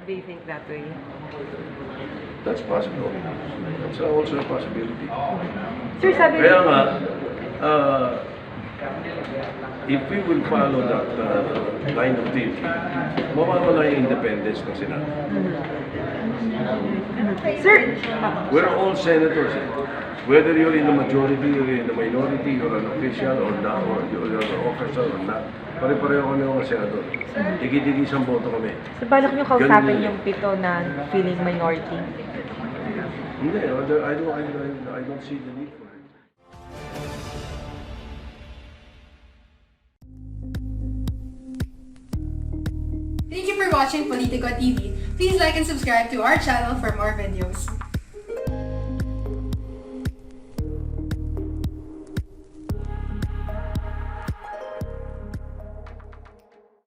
they think that way. That's possible. That's also a possibility. Sir, sabi Kaya nga, if we will follow that line of thinking, mawawala yung independence ng Senado. Sir, We're all senators. Whether you're in the majority, you're in the minority, you're an official or not, or you're an officer or not, pare-pareho kami mga senador. Digi-digi isang boto kami. so balak nyo kausapin Ganun yung pito na feeling minority? Hindi, I don't see the need for it. Thank you for watching Politico TV. Please like and subscribe to our channel for more videos.